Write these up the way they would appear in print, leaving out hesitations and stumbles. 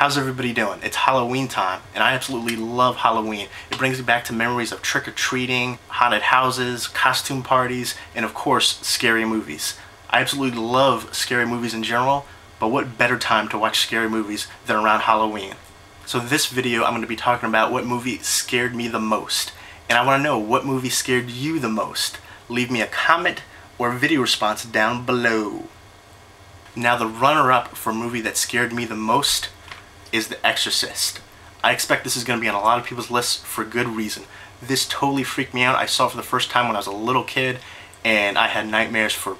How's everybody doing? It's Halloween time, and I absolutely love Halloween. It brings me back to memories of trick-or-treating, haunted houses, costume parties, and of course, scary movies. I absolutely love scary movies in general, but what better time to watch scary movies than around Halloween? So this video, I'm going to be talking about what movie scared me the most. And I want to know, what movie scared you the most? Leave me a comment or a video response down below. Now the runner-up for a movie that scared me the most is The Exorcist. I expect this is going to be on a lot of people's lists for good reason. This totally freaked me out. I saw it for the first time when I was a little kid, and I had nightmares for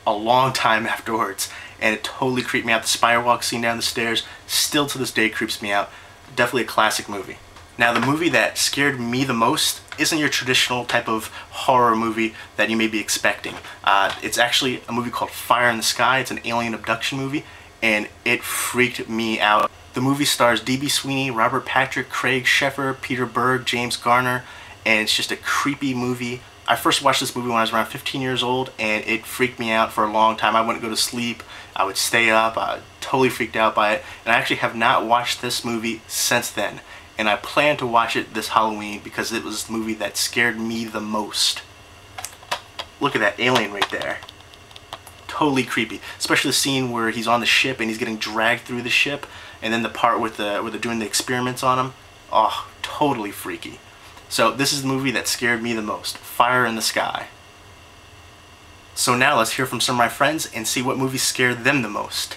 a long time afterwards, and it totally creeped me out. The spider walk scene down the stairs still to this day creeps me out. Definitely a classic movie. Now the movie that scared me the most isn't your traditional type of horror movie that you may be expecting. It's actually a movie called Fire in the Sky. It's an alien abduction movie, and it freaked me out. The movie stars D.B. Sweeney, Robert Patrick, Craig Sheffer, Peter Berg, James Garner, and it's just a creepy movie. I first watched this movie when I was around 15 years old, and it freaked me out for a long time. I wouldn't go to sleep. I would stay up. I was totally freaked out by it, and I actually have not watched this movie since then. And I plan to watch it this Halloween because it was the movie that scared me the most. Look at that alien right there. Totally creepy. Especially the scene where he's on the ship and he's getting dragged through the ship, and then the part with where they're doing the experiments on him. Oh, totally freaky. So this is the movie that scared me the most. Fire in the Sky. So now let's hear from some of my friends and see what movie scared them the most.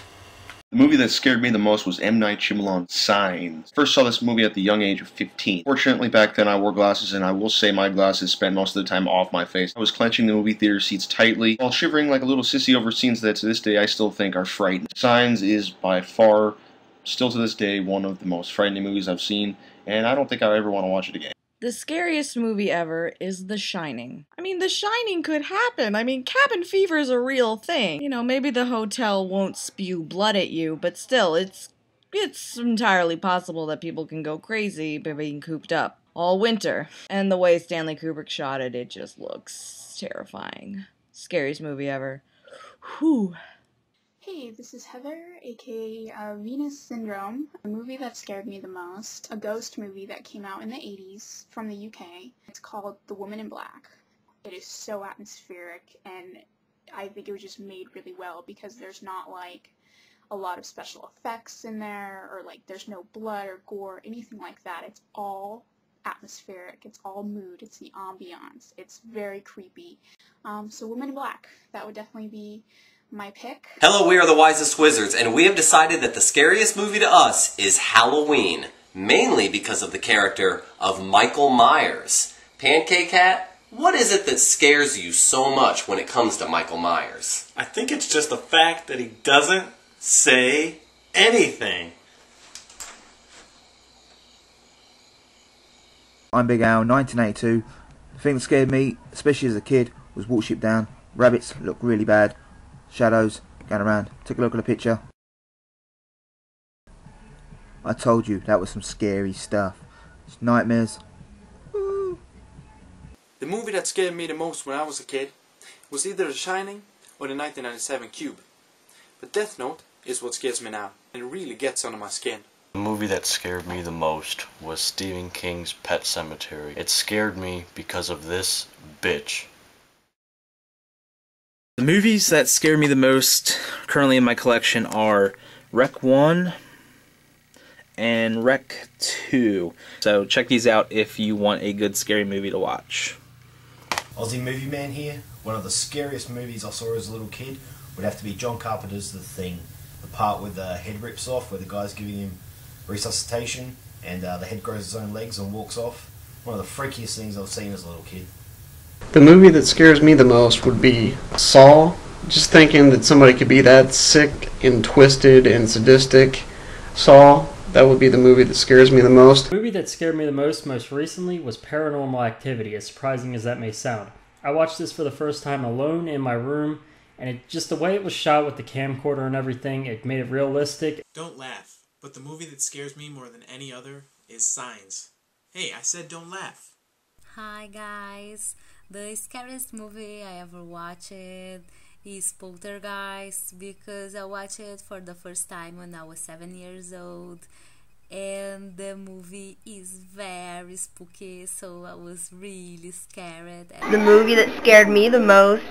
The movie that scared me the most was M. Night Shyamalan's Signs. First saw this movie at the young age of 15. Fortunately, back then I wore glasses, and I will say my glasses spent most of the time off my face. I was clenching the movie theater seats tightly, while shivering like a little sissy over scenes that to this day I still think are frightening. Signs is by far, still to this day, one of the most frightening movies I've seen, and I don't think I'll ever want to watch it again. The scariest movie ever is The Shining. I mean, The Shining could happen. I mean, cabin fever is a real thing. You know, maybe the hotel won't spew blood at you, but still, it's entirely possible that people can go crazy by being cooped up all winter. And the way Stanley Kubrick shot it, it just looks terrifying. Scariest movie ever. Whew. Hey, this is Heather, aka Venussindrome, a movie that scared me the most, a ghost movie that came out in the 80s from the UK. It's called The Woman in Black. It is so atmospheric, and I think it was just made really well because there's not like a lot of special effects in there, or like there's no blood or gore, anything like that. It's all atmospheric, it's all mood, it's the ambiance, it's very creepy. So Woman in Black, that would definitely be my pick. Hello, we are the Wisest and we have decided that the scariest movie to us is Halloween, mainly because of the character of Michael Myers. Pancakehat, what is it that scares you so much when it comes to Michael Myers? I think it's just the fact that he doesn't say anything. I'm Big Al, 1982. The thing that scared me, especially as a kid, was Watership Down. Rabbits look really bad. Shadows going around. Take a look at the picture. I told you that was some scary stuff. It's nightmares. Woo. The movie that scared me the most when I was a kid was either The Shining or the 1997 Cube. But Death Note is what scares me now, and it really gets under my skin. The movie that scared me the most was Stephen King's Pet Sematary. It scared me because of this bitch. The movies that scare me the most currently in my collection are Rec 1 and Rec 2. So check these out if you want a good scary movie to watch. Aussiemovieman here. One of the scariest movies I saw as a little kid would have to be John Carpenter's The Thing. The part where the head rips off, where the guy's giving him resuscitation and the head grows its own legs and walks off. One of the freakiest things I've seen as a little kid. The movie that scares me the most would be Saw. Just thinking that somebody could be that sick and twisted and sadistic. Saw, that would be the movie that scares me the most. The movie that scared me the most recently was Paranormal Activity, as surprising as that may sound. I watched this for the first time alone in my room, and just the way it was shot with the camcorder and everything, it made it realistic. Don't laugh, but the movie that scares me more than any other is Signs. Hey, I said don't laugh. Hi guys, the scariest movie I ever watched is Poltergeist, because I watched it for the first time when I was 7 years old, and the movie is very spooky, so I was really scared. The movie that scared me the most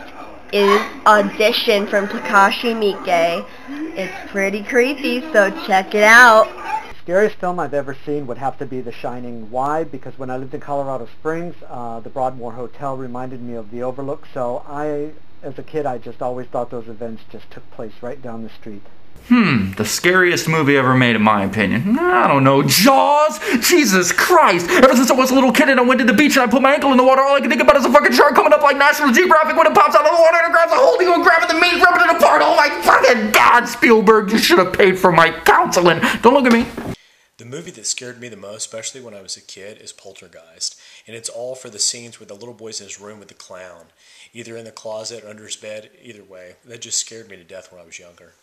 is Audition from Aussiemovieman. It's pretty creepy, so check it out. Scariest film I've ever seen would have to be The Shining. Why? Because when I lived in Colorado Springs, the Broadmoor Hotel reminded me of the Overlook, so as a kid, I just always thought those events just took place right down the street. The scariest movie ever made in my opinion. I don't know, Jaws? Jesus Christ! Ever since I was a little kid and I went to the beach and I put my ankle in the water, all I can think about is a fucking shark coming up like National Geographic when it pops out of the water and it grabs a hold of you and grabbing the meat, ripping it apart. Oh my fucking God, Spielberg, you should have paid for my counseling. Don't look at me. The movie that scared me the most, especially when I was a kid, is Poltergeist. And it's all for the scenes where the little boy's in his room with the clown. Either in the closet or under his bed, either way. That just scared me to death when I was younger.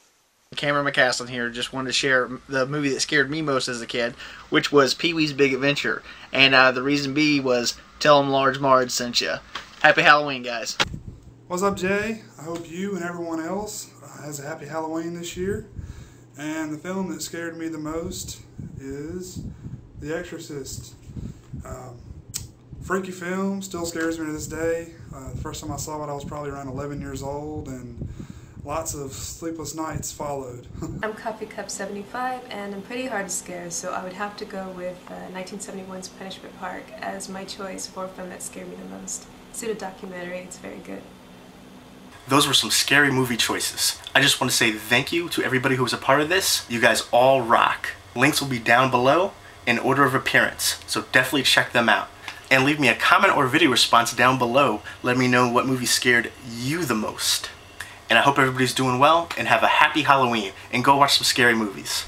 Cameronmccasland here. Just wanted to share the movie that scared me most as a kid, which was Pee-wee's Big Adventure. And the reason B was Tell 'em Large Marge sent you. Happy Halloween, guys. What's up, Jay? I hope you and everyone else has a happy Halloween this year. And the film that scared me the most is The Exorcist. Freaky film, still scares me to this day. The first time I saw it, I was probably around 11 years old, and lots of sleepless nights followed. I'm Coffee Cup 75, and I'm pretty hard to scare, so I would have to go with 1971's Punishment Park as my choice for a film that scared me the most. It's a documentary, it's very good. Those were some scary movie choices. I just want to say thank you to everybody who was a part of this. You guys all rock. Links will be down below in order of appearance, so definitely check them out. And leave me a comment or video response down below. Let me know what movie scared you the most. And I hope everybody's doing well and have a happy Halloween. And go watch some scary movies.